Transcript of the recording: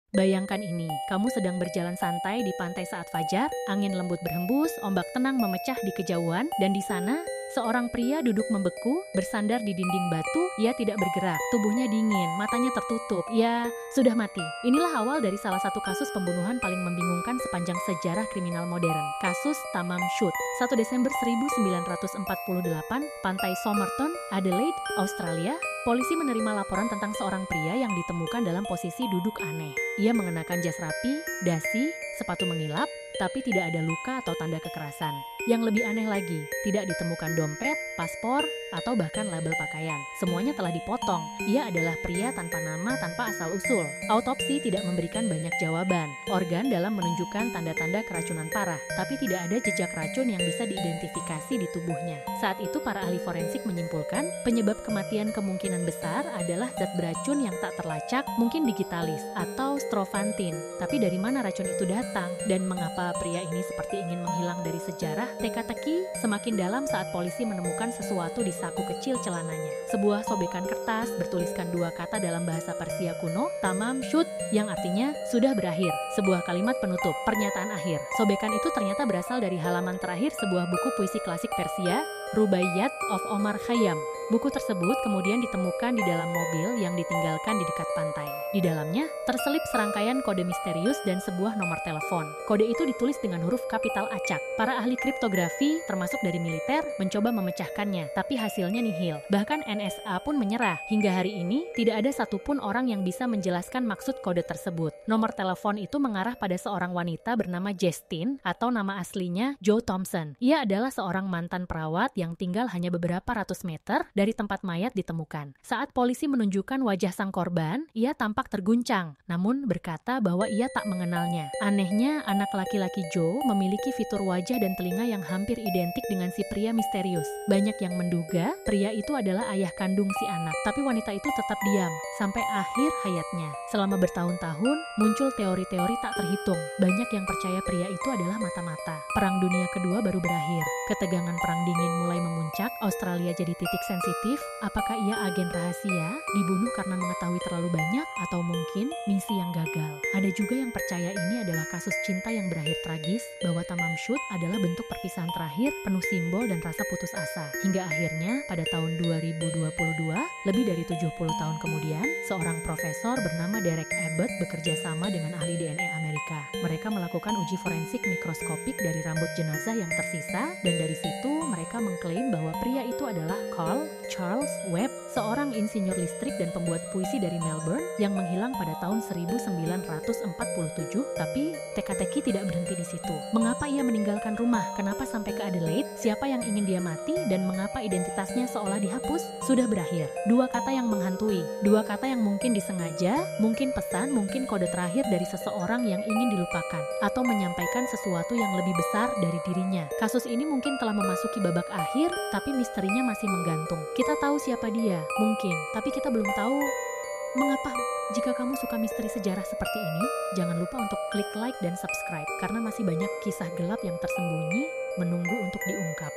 Bayangkan ini, kamu sedang berjalan santai di pantai saat fajar, angin lembut berhembus, ombak tenang memecah di kejauhan, dan di sana, seorang pria duduk membeku, bersandar di dinding batu, ia tidak bergerak, tubuhnya dingin, matanya tertutup, ia sudah mati. Inilah awal dari salah satu kasus pembunuhan paling membingungkan sepanjang sejarah kriminal modern, kasus Tamam Shud. 1 Desember 1948, Pantai Somerton, Adelaide, Australia, polisi menerima laporan tentang seorang pria yang ditemukan dalam posisi duduk aneh. Ia mengenakan jas rapi, dasi, sepatu mengilap, tapi tidak ada luka atau tanda kekerasan. Yang lebih aneh lagi, tidak ditemukan dompet, paspor, atau bahkan label pakaian. Semuanya telah dipotong. Ia adalah pria tanpa nama, tanpa asal-usul. Autopsi tidak memberikan banyak jawaban. Organ dalam menunjukkan tanda-tanda keracunan parah, tapi tidak ada jejak racun yang bisa diidentifikasi di tubuhnya. Saat itu para ahli forensik menyimpulkan, penyebab kematian kemungkinan besar adalah zat beracun yang tak terlacak, mungkin digitalis, atau strofantin. Tapi dari mana racun itu datang? Dan mengapa pria ini seperti ingin menghilang dari sejarah? Teka-teki semakin dalam saat polisi menemukan sesuatu di saku kecil celananya. Sebuah sobekan kertas bertuliskan dua kata dalam bahasa Persia kuno, Tamam Shud, yang artinya sudah berakhir. Sebuah kalimat penutup, pernyataan akhir. Sobekan itu ternyata berasal dari halaman terakhir sebuah buku puisi klasik Persia, Rubaiyat of Omar Khayyam. Buku tersebut kemudian ditemukan di dalam mobil yang ditinggalkan di dekat pantai. Di dalamnya terselip serangkaian kode misterius dan sebuah nomor telepon. Kode itu ditulis dengan huruf kapital acak. Para ahli kriptografi, termasuk dari militer, mencoba memecahkannya, tapi hasilnya nihil. Bahkan NSA pun menyerah. Hingga hari ini, tidak ada satupun orang yang bisa menjelaskan maksud kode tersebut. Nomor telepon itu mengarah pada seorang wanita bernama Justine, atau nama aslinya Joe Thompson. Ia adalah seorang mantan perawat yang tinggal hanya beberapa ratus meter dari tempat mayat ditemukan. Saat polisi menunjukkan wajah sang korban, ia tampak terguncang, namun berkata bahwa ia tak mengenalnya. Anehnya, anak laki-laki Joe memiliki fitur wajah dan telinga yang hampir identik dengan si pria misterius. Banyak yang menduga pria itu adalah ayah kandung si anak, tapi wanita itu tetap diam sampai akhir hayatnya. Selama bertahun-tahun, muncul teori-teori tak terhitung. Banyak yang percaya pria itu adalah mata-mata. Perang Dunia Kedua baru berakhir. Ketegangan perang dingin mulai memuncak, Australia jadi titik sensitif. Apakah ia agen rahasia, dibunuh karena mengetahui terlalu banyak, atau mungkin misi yang gagal? Ada juga yang percaya ini adalah kasus cinta yang berakhir tragis, bahwa Tamam Shud adalah bentuk perpisahan terakhir, penuh simbol dan rasa putus asa. Hingga akhirnya, pada tahun 2022, lebih dari 70 tahun kemudian, seorang profesor bernama Derek Abbott bekerja sama dengan ahli DNA Amerika. Mereka melakukan uji forensik mikroskopik dari rambut jenazah yang tersisa, dan dari situ mereka mengklaim bahwa pria itu adalah Carl Charles Webb, seorang insinyur listrik dan pembuat puisi dari Melbourne yang menghilang pada tahun 1947, tapi teka-teki tidak berhenti di situ. Mengapa ia meninggalkan rumah? Kenapa sampai ke Adelaide? Siapa yang ingin dia mati? Dan mengapa identitasnya seolah dihapus? Sudah berakhir. Dua kata yang menghantui, dua kata yang mungkin disengaja, mungkin pesan, mungkin kode terakhir dari seseorang yang ingin dilupakan, atau menyampaikan sesuatu yang lebih besar dari dirinya. Kasus ini mungkin telah memasuki babak akhir, tapi misterinya masih menggantung. Kita tahu siapa dia, mungkin, tapi kita belum tahu mengapa. Jika kamu suka misteri sejarah seperti ini, jangan lupa untuk klik like dan subscribe, karena masih banyak kisah gelap yang tersembunyi menunggu untuk diungkap.